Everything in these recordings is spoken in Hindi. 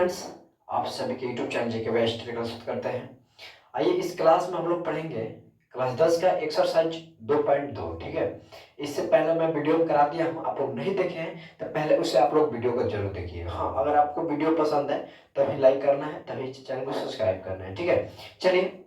फ्रेंड्स, आप सभी के यूट्यूब चैनल जीके बेस्ट का स्वागत करते हैं। आइए इस क्लास में हम लोग पढ़ेंगे क्लास 10 का एक्सरसाइज 2.2। ठीक है, इससे पहले मैं वीडियो करा दिया हूँ, आप लोग नहीं देखे हैं तो पहले उसे आप लोग वीडियो को जरूर देखिए। हाँ, अगर आपको वीडियो पसंद है तभी लाइक करना है, तभी चैनल को सब्सक्राइब करना है। ठीक है, चलिए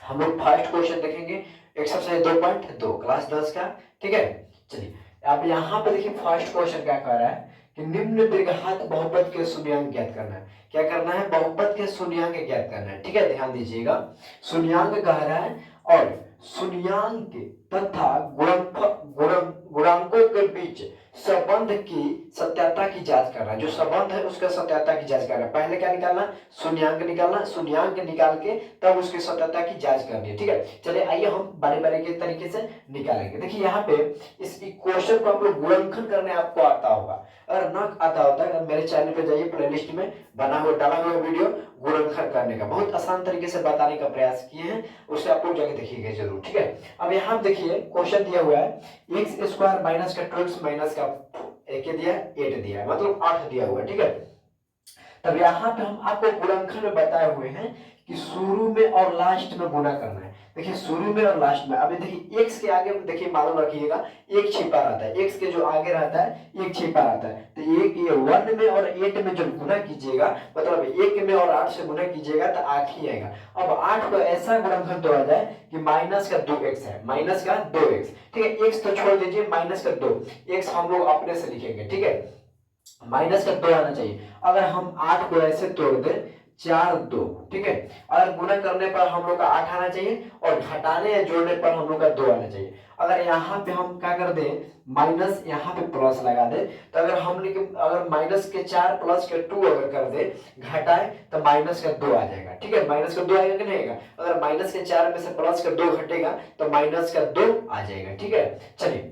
हम लोग फर्स्ट क्वेश्चन देखेंगे एक्सरसाइज 2.2 क्लास 10 का। ठीक है, चलिए अब यहाँ पे देखिए फर्स्ट क्वेश्चन क्या कह रहा है कि निम्न द्विघात बहुपद के शून्यांक ज्ञात करना है। क्या करना है? बहुपद के शून्यांक ज्ञात करना है। ठीक है, ध्यान दीजिएगा, शून्यांक कह रहा है और शून्यांक तथा गुणांकों के बीच संबंध की सत्यता की जांच करना है। जो संबंध है उसका सत्यता की जांच करना है। पहले क्या निकालना? शून्यांक निकालना, शून्यांक निकाल के तब उसकी सत्यता की जांच करनी है। ठीक है, चलिए आइए हम बारी बारी के तरीके से निकालेंगे। देखिए यहाँ पे इस इक्वेशन को आप लोग गुणनखंड करने आपको आता होगा, अगर न आता होता है मेरे चैनल पे जाइए, प्लेलिस्ट में बना हुआ डाला हुआ वीडियो गुणनखंड करने का बहुत आसान तरीके से बताने का प्रयास किए हैं, उसे आप लोग जाके देखिएगा जरूर। ठीक है, अब यहाँ देखिए क्वेश्चन दिया हुआ है एक्स स्क्वायर माइनस का 2x माइनस का एक दिया है 8 दिया है, मतलब 8 दिया हुआ है। ठीक है, तब यहाँ पे हम आपको गुणनखंड में बताए हुए हैं कि शुरू में और लास्ट में गुणा करना है। देखिए शुरू में और लास्ट में, अभी देखिए x के आगे देखिए मालूम रखिएगा एक छिपा रहता है, x के जो आगे रहता है एक छिपा रहता है। तो एक ये 1 में और 8 में जब गुणा कीजिएगा, मतलब 1 में और 8 से गुणा कीजिएगा तो 8 ही आएगा। अब 8 को ऐसा गुणनखंड तोड़ा जाए कि माइनस का 2x है, माइनस का 2x। ठीक है, x तो छोड़ दीजिए, माइनस का 2 x हम लोग अपने से लिखेंगे। ठीक है, माइनस का 2 आना चाहिए। अगर हम 8 को ऐसे तोड़ दें 4 2, ठीक है, अगर गुणा करने पर हम लोग का 8 आना चाहिए और घटाने या जोड़ने पर हम लोग का 2 आना चाहिए। अगर यहाँ पे हम क्या कर दें, माइनस यहाँ पे प्लस लगा दे, तो अगर हम अगर माइनस के 4 प्लस के 2 अगर कर दे घटाए तो माइनस का 2 आ जाएगा। ठीक है, माइनस का 2 आएगा कि नहीं आएगा? अगर माइनस के 4 में से प्लस का 2 घटेगा तो माइनस का 2 आ जाएगा। ठीक है, चलिए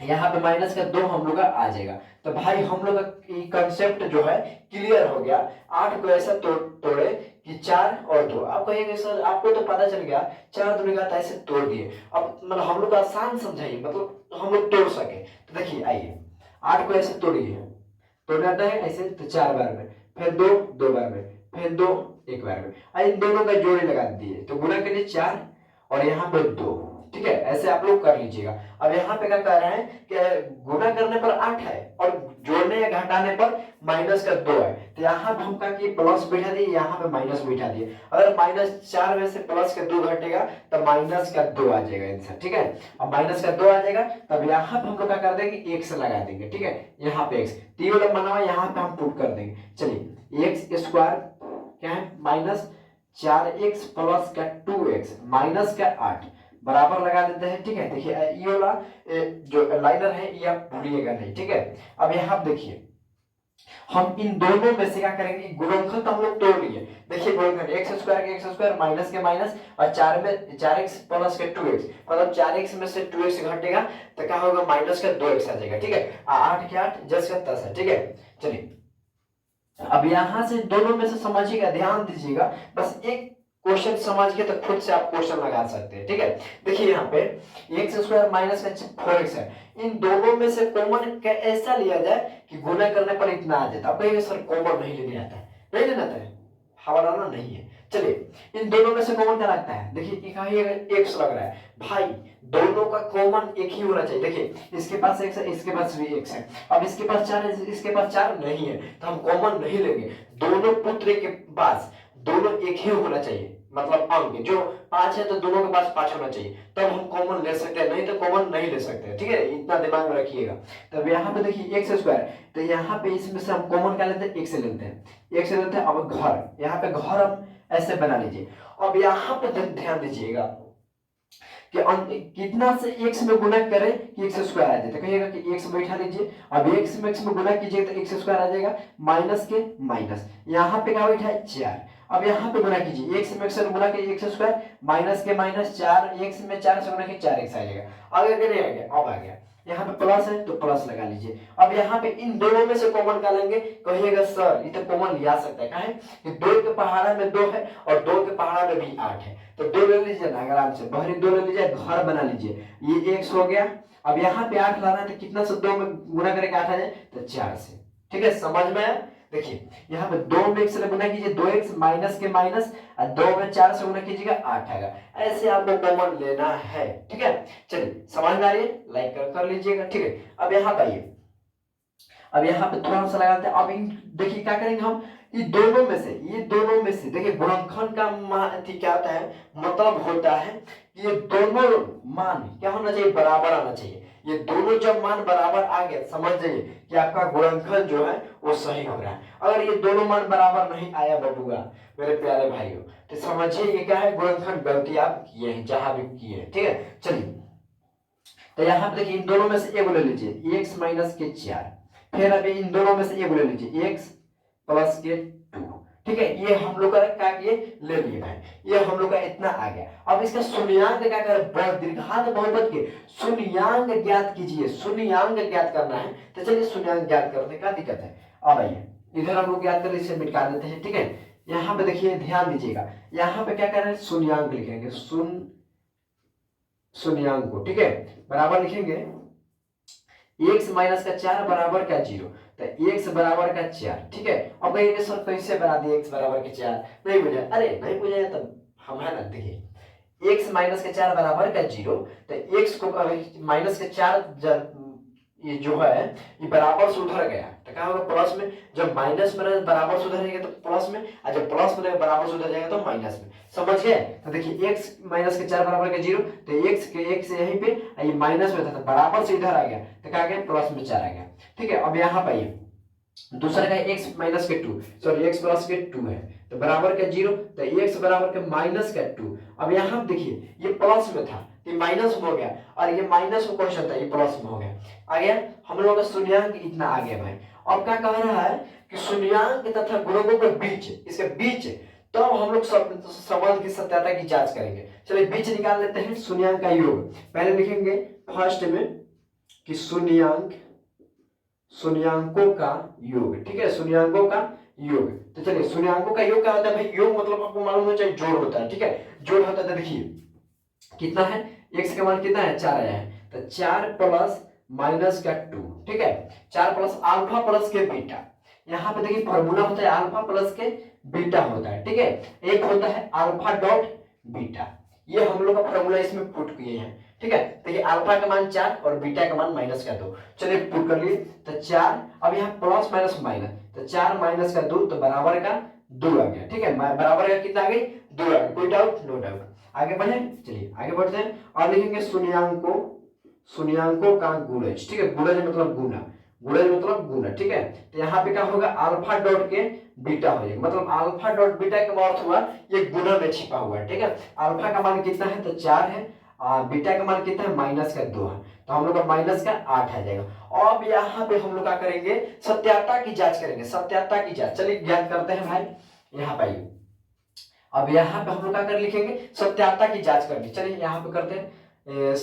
यहाँ पे माइनस का 2 हम लोग का आ जाएगा। तो भाई हम लोग का कंसेप्ट जो है क्लियर हो गया। 8 को ऐसा तोड़े कि 4 और 2। आप कहिएगा सर आपको तो पता चल गया 4 दूनी घात ऐसे तोड़ दिए, अब मतलब हम लोग आसान समझाइए, मतलब हम लोग तोड़ सके। तो देखिए आइए 8 को ऐसे तोड़िए, तोड़ना है ऐसे तो 4 बार में, फिर 2 2 बार में, फिर 2 1 बार में। इन दोनों का जोड़े लगा दिए तो गुणा करिए 4 और यहाँ पे 2। ठीक है, ऐसे आप लोग कर लीजिएगा। अब यहाँ पे क्या कह रहे हैं कि गुणा करने पर 8 है और जोड़ने या घटाने पर माइनस का 2 है। तो यहाँ पे हम क्या किए, प्लस बैठा दिए, यहाँ पे माइनस बैठा दिए। अगर माइनस 4 में से प्लस का 2 घटेगा तो माइनस का 2 आ जाएगा आंसर। ठीक है, अब माइनस का 2 आ जाएगा तब यहाँ पे हम लोग क्या कर देंगे, x लगा देंगे। ठीक है, यहाँ पे x तीन वाला बना हुआ यहाँ पे हम पुट कर देंगे। चलिए एक्स स्क्वायर क्या है, माइनस 4x प्लस का 2x माइनस का 8 बराबर लगा देते हैं। ठीक है, देखिए ये वाला जो लाइनर है ये आप भूलिएगा नहीं। ठीक है, अब यहाँ देखिए हम इन दोनों में से क्या करेंगे, गुणनखंड हम लोग तोड़ लिए। देखिए गुणनखंड एक्स स्क्वायर के एक्स स्क्वायर माइनस के माइनस और 4 में 4x प्लस के 2x, मतलब 4x में से 2x घटेगा तो क्या होगा, माइनस का 2x आ जाएगा। ठीक है, 8 के 8 10 का 10 है। ठीक है, चलिए अब यहां से दोनों में से समझिएगा, ध्यान दीजिएगा, बस एक क्वेश्चन समझ के तो खुद से आप क्वेश्चन लगा सकते हैं। ठीक है, देखिए यहाँ पे एक्स स्क्वायर माइनस का 4x है, इन दोनों में से कॉमन ऐसा लिया जाए कि गुना करने पर इतना आ जाता है। अब कहिएगा सर कॉमन नहीं लेने आता है, नहीं लेना आता है, हवालाना नहीं है। चलिए इन दोनों में से कॉमन क्या लगता है, देखिए एक्स लग रहा है, भाई दोनों का कॉमन एक ही होना चाहिए। देखिए इसके पास एक्स है, इसके पास भी एक्स है, अब इसके पास 4 है, इसके पास 4 नहीं है, तो हम कॉमन नहीं लेंगे। दोनों पुत्र के पास दोनों एक ही होना चाहिए, मतलब अंक जो 5 है तो दोनों के पास 5 होना चाहिए, तब हम कॉमन ले सकते हैं, नहीं तो कॉमन नहीं ले सकते। ठीक है, इतना दिमाग में रखिएगा। तब यहाँ पे देखिए एक्स स्क्वायर, तो यहाँ पे इसमें से हम कॉमन क्या लेते हैं, एक्स लेते हैं, एक्स लेते हैं। अब घर, यहाँ पे घर हम ऐसे बना लीजिए। अब यहाँ पे ध्यान दीजिएगा कि कितना से x में गुणा करें कि x स्क्वायर आ जाए, तो कहिएगा कि x बैठा लीजिए। अब x में x में गुणा कीजिए तो x स्क्वायर आ जाएगा, माइनस के माइनस, यहाँ पे क्या बैठा है 4। अब यहाँ पे गुणा कीजिए, x में x से गुणा कीजिए x स्क्वायर, माइनस के माइनस 4, x में 4 से गुणा कीजिए 4x आ जाएगा। आगे के नहीं आ गया, अब आ गया। यहाँ पे प्लस है तो प्लस लगा लीजिए। अब यहाँ पे इन दोनों में से कॉमन क्या लेंगे, कहिएगा सर ये तो कॉमन लिया सकता है, क्या है कि 2 के पहाड़ा में 2 है और 2 के पहाड़ा में भी 8 है, तो 2 ले लीजिए ना आराम से, बहरी 2 ले लीजिए, घर बना लीजिए, ये x हो गया। अब यहाँ पे 8 लाना है तो कितना से 2 में गुणा करके 8 आ जाए, तो 4 से। ठीक है, समझ में देखिए यहाँ पे 2 में 1 से गुना कीजिए 2x माइनस के माइनस और 2 में 4 से गुना कीजिएगा 8 आएगा। ऐसे आपको कॉमन लेना है, ठीक है। चलिए समझ में आ रही है, लाइक कर लीजिएगा, ठीक है। अब यहाँ पे आइए, अब यहाँ पे थोड़ा सा लगाते हैं। अब देखिए क्या करेंगे हम, ये दोनों में से देखिए गुणनखंड का क्या होता है, मतलब होता है कि ये दोनों मान क्या होना चाहिए, बराबर आना चाहिए। ये दोनों जब मान बराबर आ गए, समझ जाइए कि आपका गुणनखंड जो है वो सही हो रहा है। अगर ये दोनों मान बराबर नहीं आया बबुआ मेरे प्यारे भाइयों, तो समझिए ये क्या है, गुणनखंड गलती आप किए हैं जहां भी किए हैं, ठीक है। चलिए तो यहाँ पे देखिए इन दोनों में से एक ले लीजिए x माइनस के 4, फिर अभी इन दोनों में से एक ले लीजिए x प्लस के 2, ठीक है। ये हम लोग का क्या किए, ले लिए भाई, ये हम लोग का इतना आ गया। अब इसका शून्यांक क्या करें, दीर्घात बहुपद के शून्यांक ज्ञात कीजिए, शून्यांक ज्ञात करना है। तो चलिए शून्यांक ज्ञात करने का दिक्कत है। अब आइए इधर हम लोग ज्ञात कर इसे मिटा देते हैं, ठीक है। यहाँ पे देखिए ध्यान दीजिएगा, यहाँ पे क्या कर रहे हैं, शून्यांक लिखेंगे, शून्यांक को, ठीक है, बराबर लिखेंगे x माइनस का 4 बराबर का 0, तो x बराबर का 4, ठीक है। अब कहेंगे सर कैसे बना दिए x बराबर के 4, नहीं बुझा, अरे नहीं बुझा तब हम है ना, देखिए x माइनस के 4 बराबर का 0, तो x को माइनस के 4 ये जो है ये बराबर से उधर गया तो क्या होगा, प्लस में। जब माइनस में बराबर से उधर जाएगा तो प्लस में, और जब प्लस में बराबर से उधर जाएगा तो माइनस में, समझ गए। तो देखिए x माइनस के 4 बराबर का 0, तो x यहीं पे ये माइनस में था तो बराबर से इधर आ गया तो क्या गया, प्लस में 4 आ गया, ठीक है। अब यहाँ पे दूसरा का x माइनस के 2, सॉरी x प्लस के 2 है, तो बराबर का 0, तो x बराबर के माइनस का 2। अब यहाँ देखिए ये प्लस में था, ये माइनस में हो गया, और ये माइनस में क्वेश्चन था, ये प्लस में हो गया, आ गया। हम लोग का शून्यांक इतना आ गया भाई। अब क्या कह रहा है कि शून्यांक तथा गुणकों के बीच, इसके बीच तो हम लोग संबंध की सत्यता की जांच करेंगे। चलिए बीच निकाल लेते हैं, शून्यांक का योग पहले लिखेंगे फर्स्ट में कि शून्यांकों का योग, ठीक है, शून्यांकों का योग। तो चलिए शून्यांकों का योग क्या होता है भाई, योग मतलब आपको मालूम होना चाहिए जोड़ होता है, ठीक है, जोड़ होता है। देखिए कितना है, x का मान कितना है, 4 आया है, तो 4 प्लस माइनस का 2, ठीक है, 4 प्लस अल्फा प्लस के बीटा। यहाँ पे देखिए फॉर्मूला होता है अल्फा प्लस के बीटा होता है, ठीक है, एक होता है अल्फा डॉट बीटा, ये हम लोग का फॉर्मूला इसमें पुट किए हैं, ठीक है। देखिए अल्फा का मान 4 और बीटा का मान माइनस का 2, चलिए पुट कर लिए, तो 4, अब यहाँ प्लस माइनस माइनस, तो 4 माइनस का 2 तो बराबर का 2 आ गया, ठीक है, बराबर का कितना आ गई, 2 आ गया, कोई डाउट, नो डाउट। आगे बढ़े, चलिए आगे बढ़ते हैं और लिखेंगे शून्यांकों का गुणज, ठीक है, गुणज मतलब गुना, ठीक है। तो यहाँ पे क्या होगा, अल्फा डॉट के बीटा हो जाएगा, मतलब अल्फा डॉट बीटा का अर्थ हुआ ये गुना में छिपा हुआ है, ठीक है। अल्फा का मान कितना है, तो 4 है, बीटा का मान कितना है, माइनस का 2 है, तो हम लोग का माइनस का 8 आ जाएगा। अब यहाँ पे हम लोग क्या करेंगे, सत्याता की जांच करेंगे, सत्याता की जांच। चलिए ज्ञात करते हैं भाई, यहाँ पे आइए। अब यहाँ पे हम लोग क्या कर लिखेंगे, सत्याता की जांच करनी। चलिए यहाँ पे करते हैं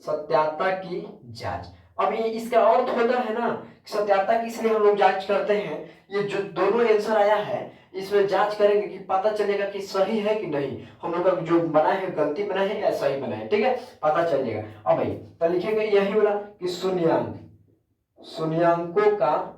सत्याता की जांच। अब ये इसका अर्थ होता है ना, सत्याता की इसलिए हम लोग जांच करते हैं, ये जो दोनों आंसर आया है इसमें जांच करेंगे कि पता चलेगा कि सही है कि नहीं, हम लोग का जो बना है गलती बना है या सही बना है, ठीक है, पता चलेगा। अब भाई तो लिखेंगे यही वाला कि शून्यांकों का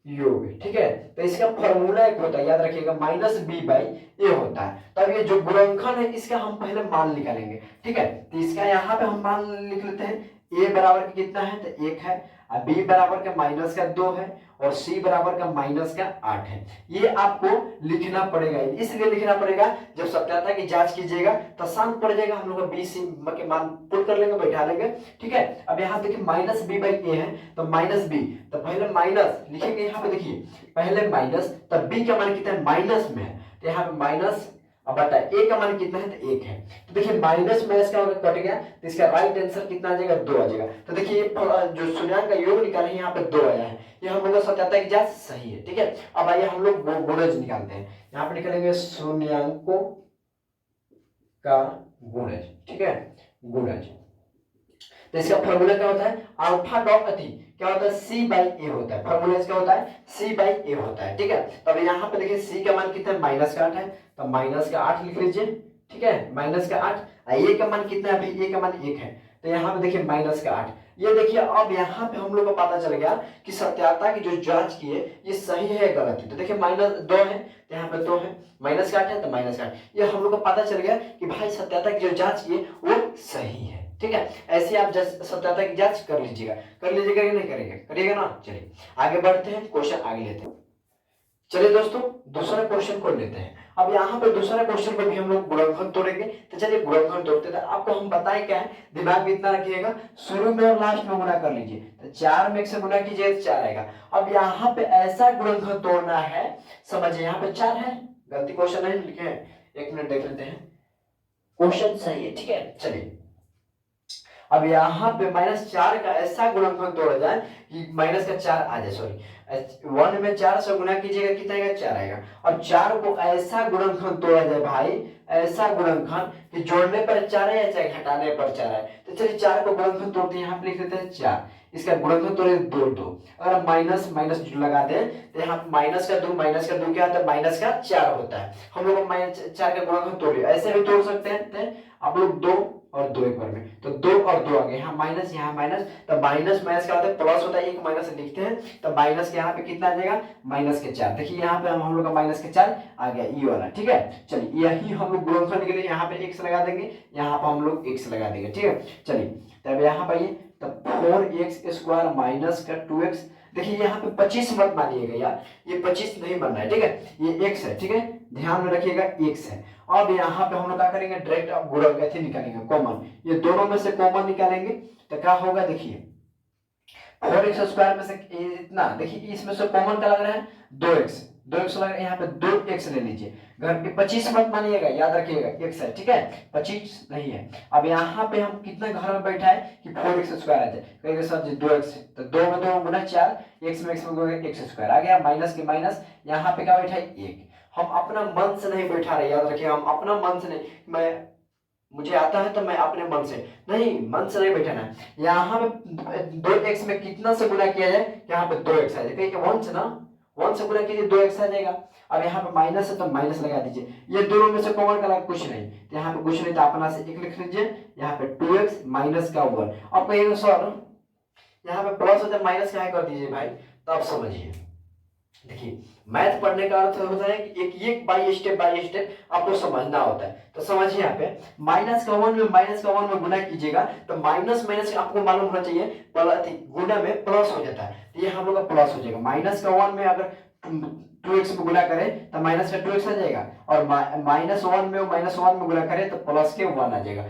योग, ठीक है। तो इसका फॉर्मूला एक होता है, याद रखिएगा, माइनस बी बाई ए होता है। तब ये जो गुणनखंड है इसका हम पहले मान निकालेंगे, ठीक है। तो इसका यहाँ पे हम मान लिख लेते हैं, ए बराबर का कितना है, तो 1 है, बी बराबर का माइनस का 2 है, और सी बराबर का माइनस का 8 है। ये आपको लिखना पड़ेगा, इसलिए लिखना पड़ेगा जब सत्याता की जांच कीजिएगा तो शांत पड़ जाएगा, हम लोग का बी सी के मान पुट कर लेंगे, बैठा लेंगे, ठीक है। अब यहाँ देखिए माइनस बी बाई ए है, तो माइनस बी, तो पहले माइनस लिखेंगे, यहाँ पे देखिए पहले माइनस, तब बी का मान कितना है, माइनस में है, तो यहाँ पे माइनस, अब बता ए का मान कितना है, तो 1 है। तो देखिए माइनस माइनस का होगा, कट गया, तो इसका राइट आंसर कितना आ जाएगा, 2 आ जाएगा। तो देखिए जो शून्यांक का योग निकाले यहाँ पे 2 आया है, ये हम लोग का सत्याता की जांच सही है, ठीक है। अब आइए हम लोग गुणज निकालते हैं, यहाँ पे निकालेंगे शून्यांकों का गुणज, ठीक है, गुणज। तो इसका फॉर्मूला क्या होता है, अल्फा डॉट अति क्या होता है, सी बाई ए होता है, फॉर्मूला इसका होता है सी बाई ए होता है, ठीक है। तब यहाँ पे देखिए सी का मान कितना है, माइनस का 8 है, तो माइनस का 8 लिख लीजिए, ठीक है, माइनस का 8। ए का मान कितना है, अभी ए का मान 1 है, तो यहाँ पे देखिए -8। ये देखिए अब यहाँ पे हम लोग को पता चल गया कि सत्याता की जो जांच की है ये सही है या गलत है। तो देखिए -2 है तो यहाँ पे 2 है, -8 है तो -8। ये हम लोग को पता चल गया कि भाई सत्याता की जो जांच की है वो सही है। ठीक है, ऐसे आप सत्याता की जांच कर लीजिएगा कि नहीं करेंगे, करिएगा ना। चलिए आगे बढ़ते हैं, क्वेश्चन आगे लेते हैं। चलिए दोस्तों दूसरा क्वेश्चन को लेते हैं। अब यहाँ पे दूसरा क्वेश्चन पर भी हम लोग गुणनखंड तोड़ेंगे। तो चलिए गुणनखंड तोड़ते थे। आपको हम बताएं क्या है, दिमाग में इतना रखिएगा, शुरू में और लास्ट में गुणा कर लीजिए। तो 4 में 1 से गुणा कीजिए तो 4 आएगा। अब यहाँ पे ऐसा गुणनखंड तोड़ना है, समझिए यहाँ पे 4 है, गलती क्वेश्चन नहीं लिखे हैं, 1 मिनट देख लेते हैं, क्वेश्चन सही है। ठीक है, चलिए अब यहाँ पे -4 का ऐसा गुणनखंड तोड़ा जाए कि माइनस का 4 आ जाए, सॉरी 1 में 4 से गुणा कीजिएगा कितना आएगा, 4 आएगा। और 4 को ऐसा गुणनखंड तोड़ा जाए भाई, ऐसा गुणनखंड कि जोड़ने पर 4 है या चाहे घटाने पर 4 है। तो चलिए 4 को गुणनखंड तोड़ते हैं, यहाँ पे लिख देते हैं 4, इसका गुणनखंड तोड़े 2। अगर हम माइनस माइनस लगा दें तो यहाँ माइनस का 2 क्या होता है, माइनस का 4 होता है। हम लोग -4 का गुणनखंड तोड़िए, ऐसे भी तोड़ सकते हैं आप लोग, 2 और 2 एक बार में, तो 2 और 2 आ गए, यहाँ माइनस, तो माइनस माइनस क्या होता है, प्लस होता है, एक माइनस लिखते हैं, तो माइनस के यहाँ पे कितना आ जाएगा, -4। देखिए यहाँ पे हम लोग का -4 आ गया, ये वाला। ठीक है, चलिए यही हम लोग गुणनखंड के लिए यहाँ पे x लगा देंगे, यहाँ पे हम लोग x लगा देंगे। ठीक है, चलिए तब यहाँ पे तब 4x² माइनस का 2x। देखिए यहाँ पे 25 मत मानिएगा यार, ये 25 नहीं बनना है। ठीक है, ये x है, ठीक है, ध्यान में रखिएगा x है। अब यहाँ पे हम लोग क्या करेंगे, डायरेक्ट अब गुणनखंड निकालेंगे, कॉमन, ये दोनों में से कॉमन निकालेंगे तो क्या होगा, देखिए 4x² में से इतना, देखिए इसमें से कॉमन क्या लग रहा है, 2x लग रहा है, यहाँ पे 2x ले लीजिए। घर पे 25 मत मानिएगा, याद रखिएगा x है। ठीक है, 25 नहीं है। अब यहाँ पे हम कितना घर में बैठा है कि 4x² आ जाए, कहेंगे सर जी 2x, तो 2 में 2 गुना 4, x में x² आ गया, माइनस के माइनस, यहाँ पे क्या बैठा है 1। हम अपना मन से नहीं बैठा रहे, याद रखिए, हम अपना मन से नहीं, मैं मुझे आता है तो मैं अपने मन से नहीं, मन से नहीं बैठाना है। यहाँ पे 2x में कितना से गुना किया जाए, यहाँ पे 2x आ जाएगा, 1 से ना, 1 से गुना कीजिए 2x आ जाएगा। अब यहाँ पे माइनस है तो माइनस लगा दीजिए, ये दोनों में से कॉमन का कुछ नहीं, तो यहाँ पे कुछ नहीं, तो अपना से 1 लिख लीजिए, यहाँ पे 2x माइनस का 1। अब कहिएगा सर यहाँ पे प्लस होता है माइनस क्या कर दीजिए भाई, तो आप समझिए, देखिए मैथ पढ़ने का अर्थ होता है कि एक बाय स्टेप आपको समझना होता है। तो समझिए यहाँ पे -1 में गुना कीजिएगा तो माइनस माइनस आपको मालूम होना चाहिए, गुना में प्लस हो जाता है, तो ये हम लोग का प्लस हो जाएगा। -1 में अगर 2x में गुना करें तो माइनस का 2x आ जाएगा, और -1 में -1 में गुना करें तो प्लस के 1 आ जाएगा।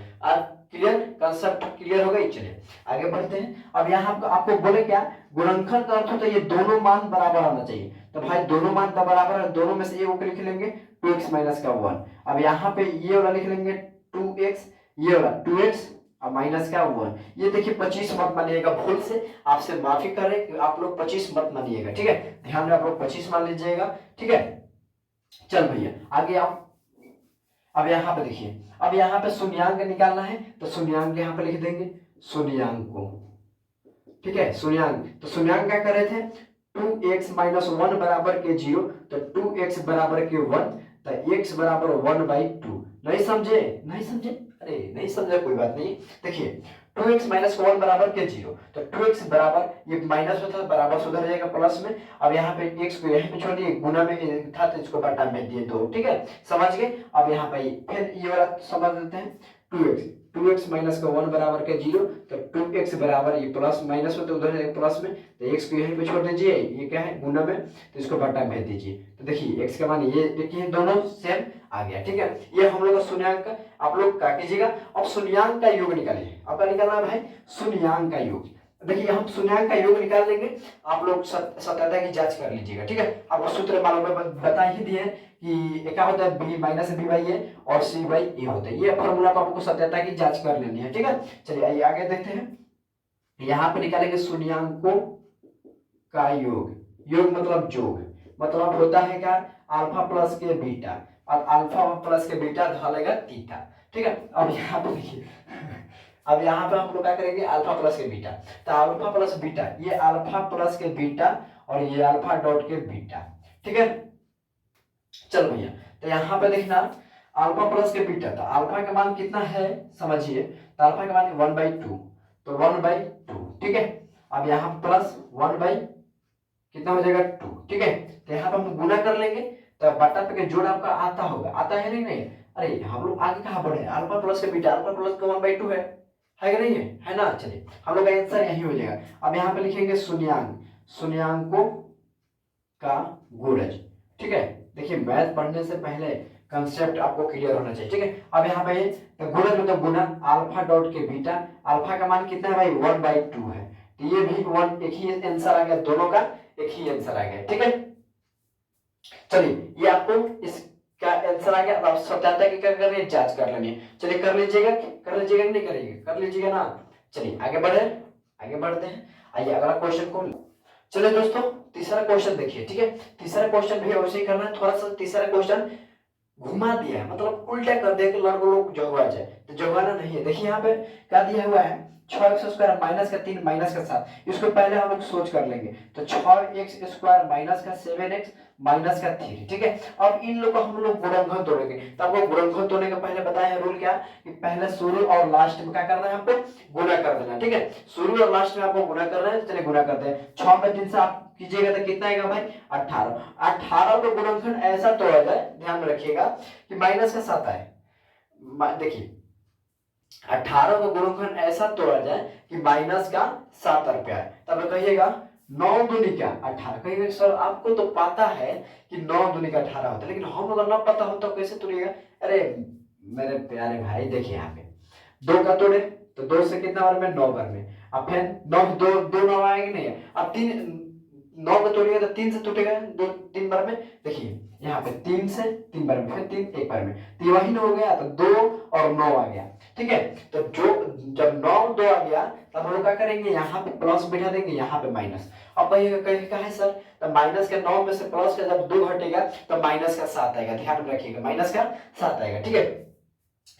क्लियर, कंसेप्ट क्लियर हो गई। चलिए आगे बढ़ते हैं। अब यहाँ आपको बोले क्या, गुणनखंड का अर्थ होता है ये दोनों मान बराबर आना चाहिए। तो भाई दोनों मान का बराबर है, दोनों में से एक को लिख लेंगे 2x माइनस का 1। अब यहाँ पे ये वाला लिख लेंगे 2x, ये वाला 2x और माइनस का 1। ये देखिए 25 मत मानिएगा, भूल से आपसे माफी करें, आप लोग 25 मत मानिएगा। ठीक है, ध्यान में आप लोग 25 मान लीजिएगा। ठीक है, चल भैया आगे आओ। अब यहाँ पे देखिए, अब यहाँ पे शून्यांक निकालना है, तो शून्यांक यहाँ पे लिख देंगे, शून्यांक को। ठीक है, शून्यांक, तो शून्यांक क्या कर रहे थे, 2x माइनस 1 बराबर के 0, तो 2x बराबर के 1, तो x बराबर 1/2। नहीं समझे, नहीं समझे, अरे नहीं समझे कोई बात नहीं। देखिए 2x माइनस 1 बराबर के 0, तो 2x बराबर, ये माइनस में था बराबर सुधर जाएगा प्लस में। अब यहाँ पे x को यहीं पे छोड़ दिए, गुना में था तो इसको बटा में दिए 2। ठीक है, समझ गए। अब यहाँ पे फिर ये वाला समझ लेते हैं, 2x माइनस का 1 बराबर के 0, तो 2x बराबर, ये प्लस माइनस में तो उधर जाएगा प्लस में, तो x को यहीं पे छोड़ दीजिए, ये क्या है गुना में, तो इसको बटा भेज दीजिए। तो देखिए x का मान ये देखिए दोनों सेम आ गया। ठीक है, ये हम लोग का शून्यांक का, आप लोग क्या कीजिएगा, अब शून्यांक का योग निकालिए। अब क्या निकालना है भाई, शून्यांक का योग। देखिए हम शून्यांक का योग निकाल लेंगे, आप लोग सत्यता की जांच कर लीजिएगा। ठीक है, आपको सूत्र मालूम है, बता ही दिए कि क्या होता है, b माइनस b/a और c/a होता है। ये फॉर्मूला को आपको सत्यता की जांच कर लेनी है। ठीक है, चलिए आइए आगे देखते हैं। यहाँ पे निकालेंगे शून्यांकों का योग, योग मतलब जोग, मतलब होता है क्या, अल्फा प्लस के बीटा, और अल्फा प्लस के बीटा ढालेगा थीटा। ठीक है, अब यहाँ पे देखिए अब यहाँ पे हम लोग क्या करेंगे, अल्फा प्लस के बीटा, तो अल्फा प्लस बीटा, ये अल्फा प्लस के बीटा और ये अल्फा डॉट के बीटा। ठीक है, चल भैया, तो यहाँ पे देखना अल्फा प्लस के बीटा, तो अल्फा का मान कितना है समझिए, तो अल्फा का मान 1/2, तो 1/2, ठीक है। अब यहाँ प्लस 1 कितना हो जाएगा 2, ठीक है। तो यहाँ पे हम गुना कर लेंगे, तो बटा पे के जोड़ आपका आता होगा, आता है नहीं नहीं, अरे हम लोग आगे कहाँ बढ़े, अल्फा प्लस के बीटा, अल्फा प्लस का 1/2 है कि नहीं है ना। चलिए हम लोग का आंसर यही हो जाएगा। अब यहाँ पे लिखेंगे शून्यांक, शून्यांकों का गुणज, ठीक है। देखिए मैथ पढ़ने से पहले कंसेप्ट आपको क्लियर होना चाहिए, ठीक है। अब यहाँ पे तो गुणज मतलब गुना अल्फा डॉट के बीटा, अल्फा का मान कितना है भाई 1/2 है, तो ये भी वन, एक ही आंसर आ गया, दोनों का एक ही आंसर आ गया, ठीक है। चलिए ये आपको इसका आंसर आ गया। अब आप सत्यापन की क्या कर रहे हैं, जांच कर लेनी है। चलिए कर लीजिएगा कि नहीं करिएगा, कर लीजिएगा ना। चलिए आगे बढ़ते हैं। आइए अगला क्वेश्चन को, चलिए दोस्तों तीसरा क्वेश्चन देखिए, ठीक है। तीसरा क्वेश्चन भी वैसे ही करना है, थोड़ा सा तीसरा क्वेश्चन घुमा दिया है, मतलब उल्टा कर दिया कि लड़कों लोग जगवा जाए, तो जगवाना नहीं है। देखिए यहाँ पे क्या दिया हुआ है, 6x² माइनस का 3 माइनस का 7, इसको पहले हम लोग सोच कर लेंगे। तो 6x² माइनस का 7x माइनस का 3, ठीक है। अब इन लोग को हम लोग गुणनखंड तोड़ेंगे, तो आपको गुणनखंड तोड़ने का पहले बताया है रूल क्या, कि पहले शुरू और लास्ट में क्या करना है, आपको गुणा कर देना, ठीक है। शुरू और लास्ट में आपको गुणा करना है। चलिए गुणा करते हैं, 6 में 3 से आप कीजिएगा तो कितना आएगा भाई 18, 18 को गुणनखंड ऐसा तोड़ा जाए, ध्यान में रखिएगा कि माइनस का 7 आए। देखिए 18 को गुणनखंड ऐसा तोड़ा जाए कि माइनस का 7 रुपया है, तब कहिएगा 9 दूनी क्या 18, कहिएगा सर आपको तो पता है कि 9 दूनी का 18 होता है, लेकिन हम अगर ना पता हो तो कैसे तोड़िएगा। अरे मेरे प्यारे भाई देखिए यहाँ पे 2 का तोड़े तो 2 से कितना बार में 9 बार में, अब फिर 9 दो 9 आएगी नहीं है, अब 9 को तोड़िएगा तो 3 से टूटेगा 2 3 बार में। देखिए यहाँ पे 3 से 3 बार में, फिर 3 एक बार में, तो वही हो गया, तो 2 और 9 आ गया, ठीक है। तो जो जब 9 2 आ गया तब हम लोग क्या करेंगे, यहाँ पे प्लस बिठा देंगे, यहाँ पे माइनस। अब कहेगा है सर तो माइनस के 9 में से प्लस का जब 2 घटेगा तो माइनस का 7 आएगा, ध्यान में रखिएगा माइनस का 7 आएगा, ठीक है।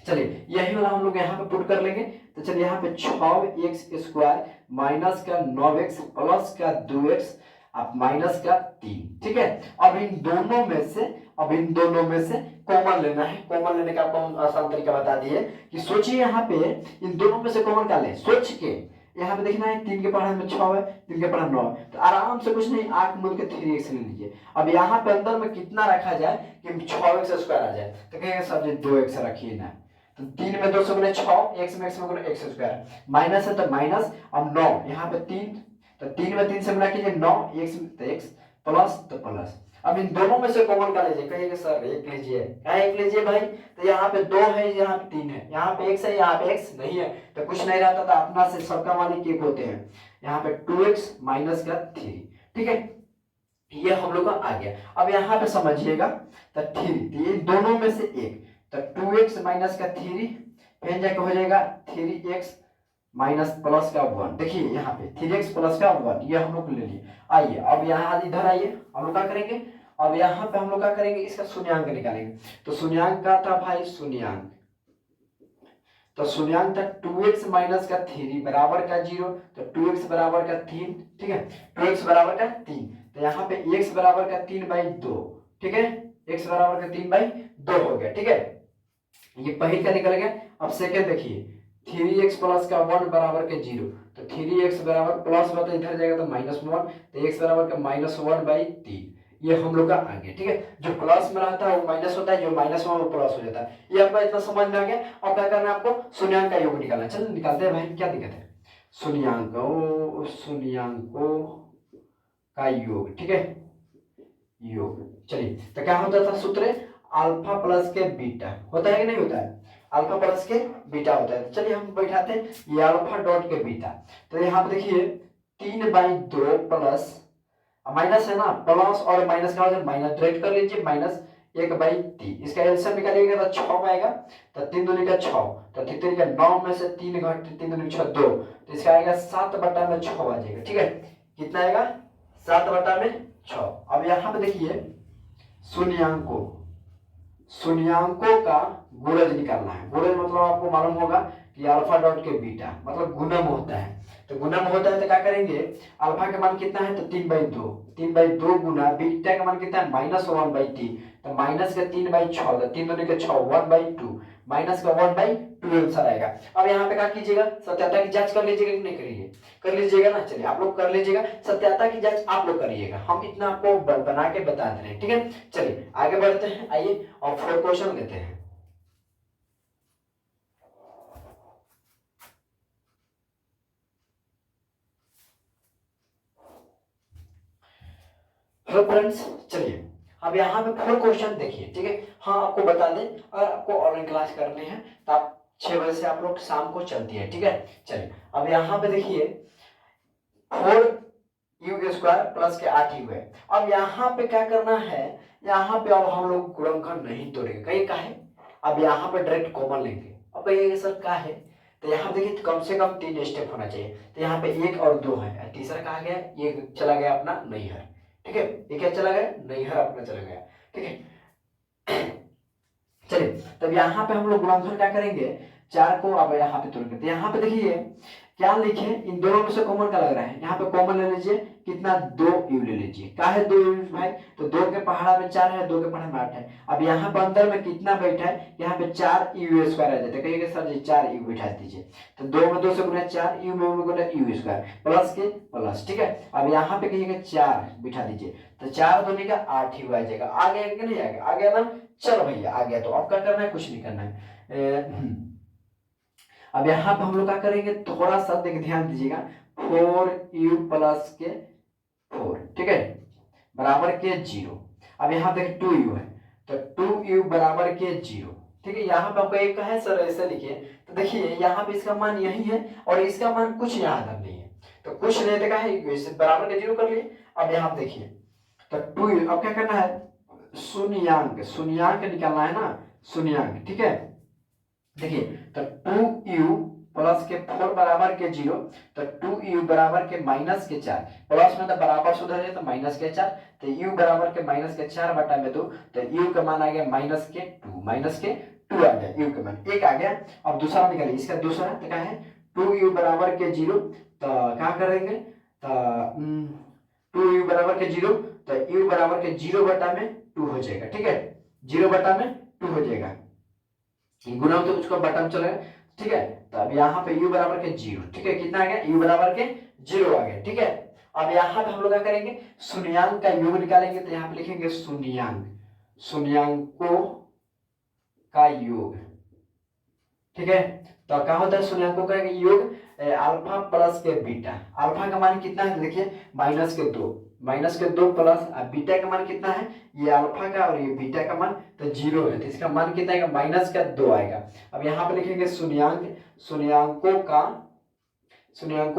चलिए यही वाला हम लोग यहाँ पे पुट कर लेंगे। तो चलिए यहाँ पे 6x² माइनस का 9x प्लस का 2x आप माइनस का 3, ठीक है। अब इन दोनों में से कॉमन लेना है। कॉमन लेने का आपको आसान तरीका बता दिए कि सोचिए यहाँ पे इन दोनों में से कॉमन का ले, सोच के यहाँ पे देखना है 3 के पढ़ा में 6 है, 3 के पढ़ा 9 है, तो आराम से कुछ नहीं आंख मूंद के 3x ले लीजिए। अब यहाँ पे अंदर में कितना रखा जाए कि 6x² आ जाए, तो कहेंगे सर जी 2x रखिए ना, तो 3 में 2 से गुणे 6, x में x², माइनस है तो माइनस, अब 9 यहाँ पे 3, तो 3 में 3 से गुणा कीजिए 9, x तो x प्लस तो प्लस। अब इन दोनों में से कॉमन का लीजिए, कहिए सर 1 लीजिए, क्या 1 लीजिए भाई, तो यहाँ पे 2 है, यहाँ पे 3 है, यहाँ पे x है, यहाँ पे x नहीं है, तो कुछ नहीं रहता, तो अपना से सबका मालिक 1 होते हैं। यहाँ पे 2x माइनस का 3, ठीक है, ये हम लोग का आ गया। अब यहाँ पे समझिएगा तो 3, ये दोनों में से एक, तो 2x माइनस का 3 फिर जाके हो जाएगा 3x माइनस प्लस का 1। देखिए यहाँ पे 3x प्लस का 1 ये हम लोग ले लिए। आइए अब यहाँ इधर आइए, हम लोग क्या करेंगे, अब यहाँ पे हम लोग क्या करेंगे, इसका शून्यांक निकालेंगे। तो शून्यांक का था भाई शून्यांक, तो शून्यांक था 2x माइनस का 3 बराबर का 0, तो 2x बराबर का 3, ठीक है, 2x बराबर का 3, तो यहाँ पे x बराबर का 3/2, ठीक है, x बराबर का 3/2 हो गया, ठीक है, ये पहले का निकल गया। अब सेकंड देखिए 3x प्लस का 1 बराबर के 0, तो 3x बराबर प्लस बता इधर जाएगा तो -1, तो x बराबर का -1/3, ये हम लोग का आ गया, ठीक है। जो प्लस में रहता है वो माइनस होता है, जो माइनस में वो प्लस हो जाता है। ये आपका इतना समझ में आ गया। अब क्या करना है आपको, शून्यांक का योग निकालना है। चलो निकालते हैं भाई, क्या दिक्कत है, शून्यांकों का योग, ठीक है, योग। चलिए तो क्या होता था सूत्र, अल्फा प्लस के बीटा होता है कि नहीं होता है, अल्फा प्लस के बीटा होता है। चलिए हम बैठाते हैं ये अल्फा डॉट के बीटा, तो यहाँ पे देखिए 3/2 प्लस माइनस है ना, प्लस और माइनस का माइनस डायरेक्ट कर लीजिए, -1/3, इसका एलसीएम निकालिएगा तो 6 आएगा, तो 3 दूनी का 6, तो 3 का 9 में से 3 घट 3 दूनी 6 2, तो इसका आएगा 7/6 आ जाएगा, ठीक है, कितना आएगा 7/6। अब यहाँ पे देखिए शून्यांकों का गुणज निकालना है। गुणज मतलब आपको मालूम होगा कि अल्फा डॉट के बीटा मतलब गुणम होता है, तो गुणम होता है तो क्या करेंगे, अल्फा का मान कितना है तो 3/2 गुना बीटा का मान कितना है -1/3, तो माइनस का 3/6, तो 3 दूनी के 6, 1/2, माइनस का 1/2 आंसर आएगा। अब यहाँ पे क्या कीजिएगा, सत्याता की जांच कर लीजिएगा कि नहीं करिए, कर लीजिएगा ना। चलिए आप लोग कर लीजिएगा, सत्याता की जांच आप लोग करिएगा, हम इतना आपको बना के बता दे रहे हैं, ठीक है। चलिए आगे बढ़ते हैं, आइए और 4 क्वेश्चन लेते हैं। हेलो फ्रेंड्स, चलिए अब यहाँ पे 4 क्वेश्चन देखिए, ठीक है। हाँ आपको बता दें, अगर आपको ऑनलाइन क्लास करनी है तो आप 6 बजे से आप लोग शाम को चलती है, ठीक है। चलिए अब यहाँ पे देखिए 4u² प्लस के 8u है। अब यहाँ पे क्या करना है, यहाँ पे अब हम लोग गुणनखंड नहीं तोड़ेंगे, कहीं का है, अब यहाँ पे डायरेक्ट कॉमन लेंगे। अब कहिए सर क्या है, तो यहाँ देखिए कम से कम 3 स्टेप होना चाहिए, तो यहाँ पे 1 और 2 है, तीसरा कहा गया, ये चला गया अपना नैहर, ठीक है। ये क्या चला गया, नैहर अपना चला गया, ठीक है। चलिए तब यहाँ पे हम लोग गुणनखंड क्या करेंगे, 4 को अब यहाँ पे तोड़ेंगे, तो यहाँ पे देखिए क्या लिखे, इन दोनों में से कॉमन क्या लग रहा है, यहाँ पे कॉमन ले लीजिए, कितना 2u ले लीजिए, क्या है 2u भाई, तो 2 के पहाड़ा में 4 है, 2 के पहाड़ा में 8 है। अब यहाँ पे अंदर में कितना बैठा है, यहाँ पे 4u² आ जाता है, कहिएगा सर जी 4u बैठा दीजिए, तो 2 में 2 से गुना 4, u में गुना u² प्लस के प्लस, ठीक है। अब यहाँ पे कहिएगा 4 बिठा दीजिए, तो 4 दूनी का 8u आ जाएगा, आ गया कि नहीं आ गया, आ गया ना। चलो भैया आ गया, तो अब क्या करना है, कुछ नहीं करना है। अब यहाँ पे हम लोग क्या करेंगे, थोड़ा सा ध्यान दीजिएगा, 4u प्लस के 4, ठीक है, बराबर के 0। अब यहाँ देखिए 2u है, तो 2u बराबर के 0, ठीक है। यहाँ पे आपको एक है सर ऐसे लिखिए, तो देखिए यहाँ पे इसका मान यही है और इसका मान कुछ यहाँ तक नहीं है, तो कुछ नहीं देखा है, इसे बराबर के 0 कर लिए। अब यहाँ देखिए तो 2u, अब क्या करना है, शून्यांक, शून्यांक निकालना है ना, शून्यांक, ठीक है। देखिए तो 2u प्लस के 4 बराबर के 0, तो 2u बराबर के माइनस के 4, प्लस में तो बराबर सुधर है तो माइनस के 4, तो u बराबर के माइनस के 4 बटा में 2, तो u का मान आ गया माइनस के 2, माइनस के 2 आ गया, u का मान 1 आ गया। अब दूसरा निकालिए, इसका दूसरा तो क्या है, 2u बराबर के 0, तो क्या करेंगे, तो 2u बराबर के 0, तो u बराबर के 0 बटा में 2 हो जाएगा, ठीक है, 0 बटा में 2 हो जाएगा, गुना तो उसका बटन चलेगा, ठीक है। तो अब यहाँ पे u बराबर के 0, ठीक है, कितना आ गया, u बराबर के 0 आ गया, ठीक है। अब यहाँ पे हम लोग क्या करेंगे, शून्यांक का योग निकालेंगे, तो यहाँ पे लिखेंगे शून्यांक, शून्यांकों का योग, ठीक है। तो क्या होता है शून्यांकों का योग, अल्फा प्लस के बीटा, अल्फा का मान कितना है, देखिए माइनस के 2, माइनस के 2 प्लस बीटा का मान कितना है, ये अल्फा का और ये बीटा का मान तो 0 है, तो इसका मान कितना आएगा, माइनस का 2 आएगा। अब यहाँ पे लिखेंगे शून्यांक, शून्यांकों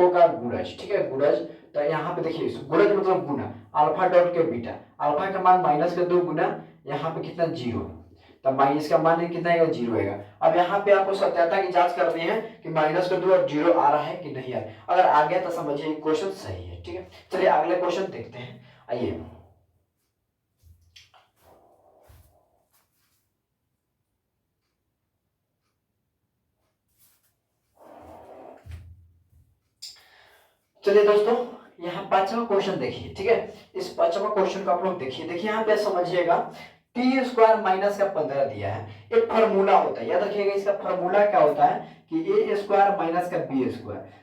का गुणज, ठीक है, गुणज। तो यहाँ पे देखिए गुणज मतलब गुना, अल्फा डॉट के बीटा, अल्फा का मान माइनस के 2 गुना यहाँ पे कितना 0, तो माइनस का मान कितना आएगा, 0 आएगा। अब यहाँ पे आपको सत्यता की जांच करनी है कि माइनस का 2 और 0 आ रहा है कि नहीं आ रहा है, अगर आ गया तो समझिए क्वेश्चन सही है, ठीक है। चलिए अगले क्वेश्चन देखते हैं, आइए। चलिए दोस्तों यहाँ 5वां क्वेश्चन देखिए, ठीक है। इस 5वां क्वेश्चन को आप लोग देखिए, देखिए यहाँ पे समझिएगा, t² माइनस का 15 दिया है, एक फार्मूला होता है, याद रखिएगा इसका फार्मूला क्या होता है कि a² माइनस का b²,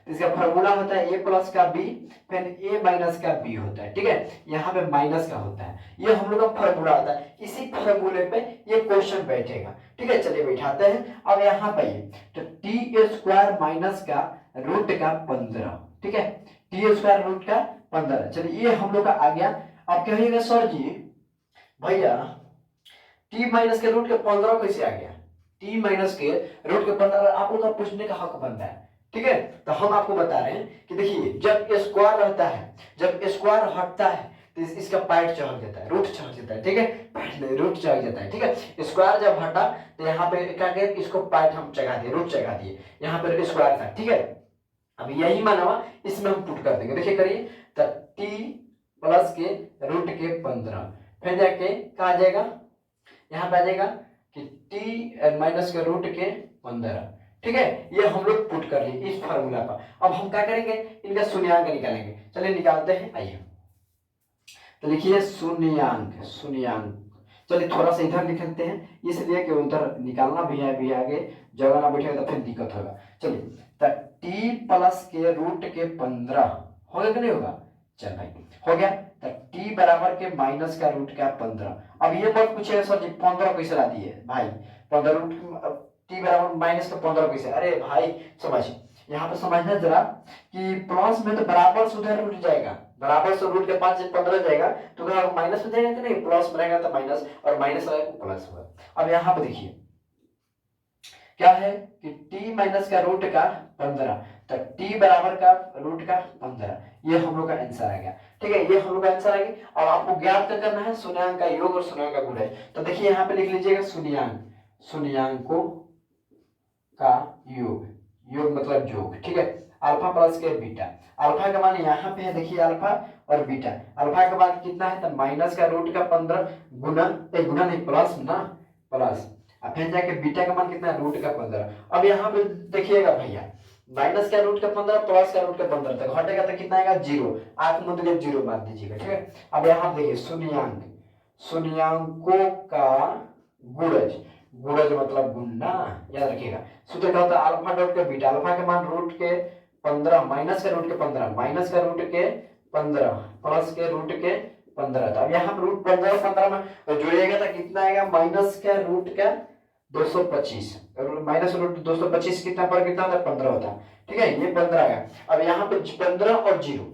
तो इसका फार्मूला होता है a प्लस का b, फिर a माइनस का b होता है, ठीक है, यहाँ पे माइनस का होता है, ये हम लोग का फार्मूला होता है, इसी फार्मूले पे ये क्वेश्चन बैठेगा, ठीक है। चलिए बैठाते हैं। अब यहाँ पे तो t² माइनस का रूट का 15, ठीक है, t² रूट का 15, चलिए ये हम लोग का आ गया। अब कहिएगा सर जी भैया t माइनस के रूट के 15 कैसे आ गया, t माइनस के रूट के 15 आप लोग का पूछने का हक बनता है, ठीक है। तो हम आपको बता रहे हैं कि देखिए जब स्क्वायर रहता है, जब स्क्वायर हटता है तो इसका पार्ट चढ़ जाता है, रूट चढ़ जाता है, ठीक है, रूट चढ़ जाता है, ठीक है। स्क्वायर जब हटा तो यहाँ पे क्या करें, इसको पार्ट हम चढ़ा दिए, रूट चढ़ा दिए, यहाँ पे स्क्वायर था, ठीक है। अब यही माना हुआ इसमें हम पुट कर देंगे, देखिए करिए, तो t प्लस के रूट के 15, फिर जाके कहा आ जाएगा, यहाँ पे आ जाएगा कि t माइनस के रूट के 15, ठीक है, ये हम लोग पुट कर लिए इस फार्मूला पर। अब हम क्या करेंगे, इनका शून्यांक निकालेंगे, चलिए निकालते हैं, आइए। तो लिखिए शून्यांक, शून्यांक, चलिए थोड़ा सा इधर लिख लेते हैं, इसलिए कि उधर निकालना भी है, भी आगे जगह ना बैठेगा तो फिर दिक्कत होगा। चलिए तो टी प्लस के रूट के 15 होगा कि नहीं होगा? चल भाई हो गया। तो टी बराबर के माइनस का रूट का 15। अब ये मत पूछिएगा सर जी 15 कैसे ला दिए भाई, 15 रूट टी बराबर माइनस का 15 कैसे? अरे भाई समझ, यहाँ पे समझना जरा कि प्लस में तो बराबर से उधर रूट जाएगा, बराबर से रूट के 5 से 15 जाएगा तो माइनस में जाएगा कि नहीं, प्लस में रहेगा तो माइनस, और माइनस रहेगा तो प्लस होगा। अब यहाँ पे देखिए क्या है कि t माइनस का रूट का 15, तो t बराबर का रूट का 15, ये हम लोग का आंसर आ गया। ठीक है, ये हम लोग का आंसर आ गया। अब आपको ज्ञात क्या करना है, शून्यंक का योग और शून्यंक का गुणज। तो देखिए यहाँ पे लिख लीजिएगा शून्यंक, शून्यंकों का योग, योग मतलब जोग। ठीक है, अल्फा प्लस के बीटा, अल्फा का मान यहाँ पे है देखिए अल्फा और बीटा। अल्फा का मान कितना है तो माइनस का रूट का 15 गुना, गुना नहीं प्लस ना, प्लस, अब फिर जाके बीटा का मान कितना है रूट का 15। अब यहाँ पे देखिएगा भैया माइनस का रूट का 15 प्लस का रूट का 15 तक घटेगा तो कितना आएगा 0, आंख मुंद के 0 मार दीजिएगा। ठीक है, अब यहाँ देखिए शून्यंक, शून्यंकों का गुणज, गुणज मतलब गुणना, याद रखिएगा। सूत्र क्या होता है अल्फा डॉट के बीटा, अल्फा के मान रूट के 15 माइनस का रूट के 15, माइनस का रूट के 15 प्लस के रूट के 15। अब यहाँ पर रूट 15 15 में जोड़िएगा तो कितना आएगा माइनस का रूट का 225, माइनस रूट 225 कितना पर कितना होता है 15 होता है। ठीक है, ये 15 आएगा। अब यहाँ पे 15 और 0,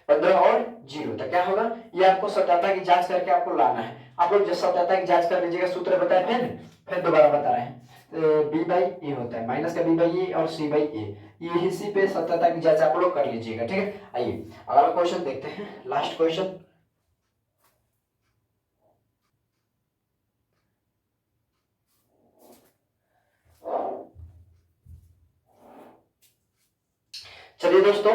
15 और 0 तो क्या होगा, ये आपको सत्यता की जांच करके आपको लाना है। आप लोग जो सत्यता की जांच कर लीजिएगा, सूत्र बताए थे फिर दोबारा बता रहे हैं। बी बाई ए होता है, माइनस का बी बाई ए और सी बाई ए, ये इसी पे सत्यता की जांच आप लोग कर लीजिएगा। ठीक है, आइए अगला क्वेश्चन देखते हैं, लास्ट क्वेश्चन। चलिए दोस्तों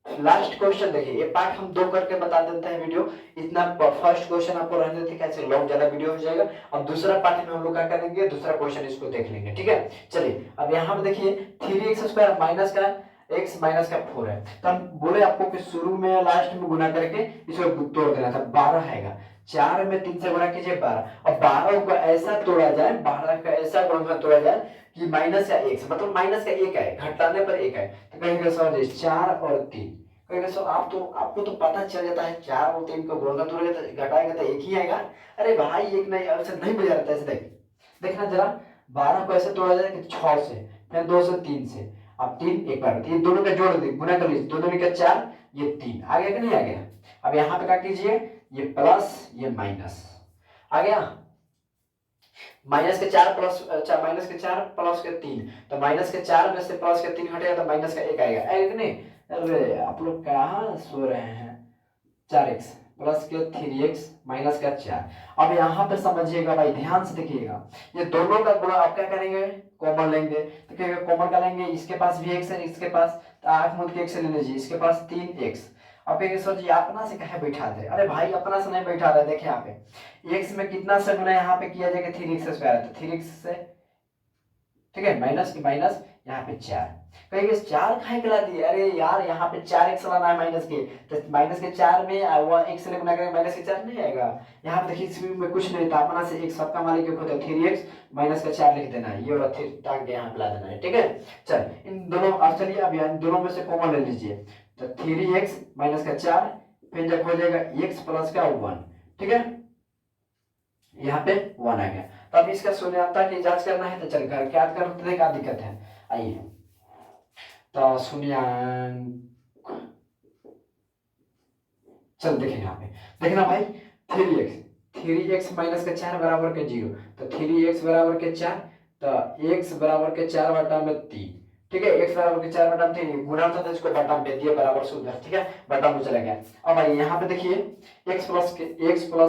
लास्ट क्वेश्चन देखिए, ये पार्ट हम 2 करके बता देते हैं वीडियो, इतना फर्स्ट क्वेश्चन आपको रहने देते कैसे लॉन्ग ज्यादा वीडियो हो जाएगा। अब दूसरा पार्ट में हम लोग क्या करेंगे, दूसरा क्वेश्चन इसको देख लेंगे। ठीक है, चलिए अब यहाँ पे देखिए 3x² माइनस का x माइनस का 4 है, तो हम बोले आपको कि शुरू में लास्ट में गुना करके इसको तोड़ देना था, 12 आएगा, 4 में 3 से गुना कीजिए 12, और 12 को ऐसा तोड़ा जाए, 12 का ऐसा गुणा तोड़ा जाए कि माइनस का 1 मतलब माइनस का 1 है, घटाने पर 1 है, तो कहेंगे सर 4 और 3, कहेंगे सर आप तो आपको तो पता चल जाता है 4 और 3 को गुणा तोड़ेगा तो घटाएगा तो 1 ही आएगा। अरे भाई एक नहीं, ऐसे नहीं बुझा रहता, ऐसे देख देखना जरा, 12 को ऐसे तोड़ा जाए कि 6 से, फिर 2 से 3 से, अब 3 एक बार, ये दोनों का जोड़ दे गुना कर लीजिए, दोनों का 4, ये 3 आ गया कि नहीं आ गया। अब यहाँ पे क्या कीजिए, ये प्लस ये माइनस आ गया, माइनस के 4 प्लस माइनस के 4 प्लस के 3, तो माइनस के 4 में से प्लस के 3 हटेगा तो माइनस का 1 आएगा, आएगा कि नहीं। अरे आप लोग कहाँ सो रहे हैं, 4x प्लस के 3x माइनस का 4। अब यहाँ पे समझिएगा भाई, ध्यान से देखिएगा, ये दोनों का गुणा आप क्या करेंगे, कॉमन लेंगे, तो क्या कॉमन का लेंगे, इसके पास भी x है, इसके पास, तो आंख मूंद के x ले लीजिए, इसके पास 3x। अब कहेंगे सर जी अपना से कहे बैठा दे, अरे भाई अपना से नहीं बैठा रहे, देखिए यहाँ पे x में कितना से गुना यहाँ पे किया जाएगा 3x², तो 3x से, ठीक है, माइनस की माइनस, यहाँ पे 4, कहेंगे 4 काहे के ला दिए, अरे यार यहाँ पे 4x लाना है माइनस के, तो माइनस के 4 में वो x से गुना करेंगे, माइनस के 4 नहीं आएगा। यहाँ पे देखिए इसमें में कुछ नहीं था, अपना से एक सबका मालिक होता है 3x माइनस का 4 लिख देना है, ये वाला थी टांग के यहाँ पे ला देना है। ठीक है, चल इन दोनों, अब चलिए अब इन दोनों में से कॉमन ले लीजिए, तो 3x माइनस का 4, फिर जब हो जाएगा x प्लस का 1, ठीक है, यहाँ पे 1 आ गया। तो अब इसका शून्यता की जांच करना है, तो चल कर क्या करते हैं, क्या दिक्कत है, आइए तो शून्यंक, चल देखें यहाँ पे, देखना भाई 3x माइनस का 4 बराबर के 0, तो 3x बराबर के 4, तो x बराबर के 4 बटा में 3, ठीक है, x बराबर के 4 बटा में 3 गुणा था तो इसको बटा में दे दिया बराबर से उधर, ठीक है, बटा में चला गया। अब भाई यहाँ पे देखिए x प्लस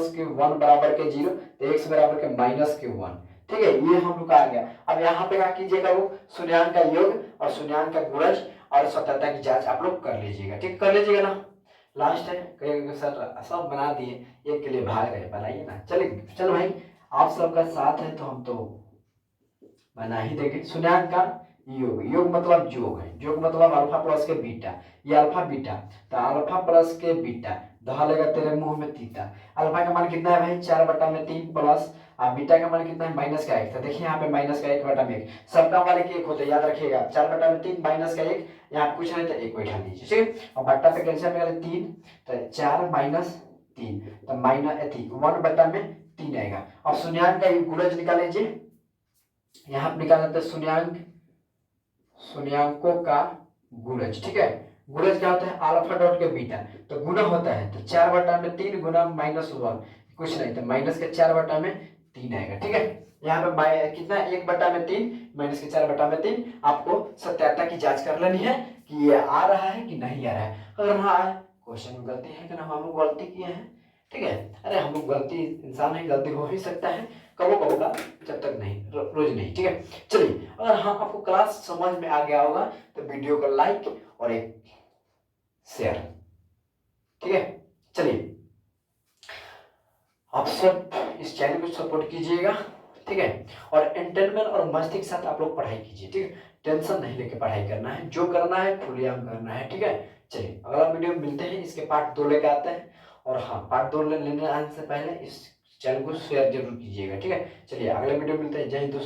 के 1 बराबर के 0, तो x बराबर के माइनस के 1, ठीक है, ये हम लोग का आ गया। अब यहाँ पे क्या कीजिएगा, वो शून्यंक का योग और शून्यंक का गुणज और सत्यता की जांच आप लोग कर लीजिएगा, ठीक कर लीजिएगा ना। लास्ट है, कहेंगे सर सब बना दिए, एक के लिए भाग रहे, बनाइए ना, चलिए चलो भाई आप सबका साथ है तो हम तो बना ही देंगे। शून्यंक का योग, योग मतलब जोग है, जोग मतलब अल्फा प्लस के बीटा, ये अल्फा बीटा, तो अल्फा प्लस के बीटा धलेगा तेरे मुंह में तीता। अल्फा का मान कितना है भाई 4/3 प्लस अब बीटा का मान कितना है -1। तो देखिए यहाँ पे -1/1 सबका मान एक होता है, याद रखिएगा 4/3 -1 यहाँ कुछ नहीं तो एक बैठा लीजिए, ठीक है। और बट्टा पे कैंसिल में 3 तो 4 - 3 तो -1/3 आएगा। अब शून्यंक का गुणज निकाल लीजिए, यहाँ पे निकाल लेते हैं शून्यंकों का गुणज, ठीक है। गुणज क्या होता है अल्फा डॉट के बीटा, तो गुना होता है तो 4/3 गुना -1 कुछ नहीं तो -4/3 आएगा, ठीक है। यहाँ पे कितना 1/3 -4/3 आपको सत्याता की जांच कर लेनी है कि ये आ रहा है कि नहीं आ रहा है। अगर हाँ क्वेश्चन में गलती है कि हम लोग गलती किए हैं, ठीक है। अरे हम लोग गलती इंसान है, गलती हो ही सकता है कबो कबो का, जब तक नहीं रोज नहीं, ठीक है। चलिए अगर हाँ आपको क्लास समझ में आ गया होगा तो वीडियो को लाइक और एक शेयर, ठीक है। चलिए आप सब इस चैनल को सपोर्ट कीजिएगा, ठीक है। और एंटरटेनमेंट और मस्ती के साथ आप लोग पढ़ाई कीजिए, ठीक है। टेंशन नहीं लेके पढ़ाई करना है, जो करना है खुलेआम करना है, ठीक है। चलिए अगला वीडियो में मिलते हैं, इसके पार्ट 2 लेके आते हैं। और हाँ पार्ट 2 लेने आने से पहले इस चैनल को शेयर जरूर कीजिएगा, ठीक है। चलिए अगले वीडियो में मिलते हैं। जय हिंद दोस्तों।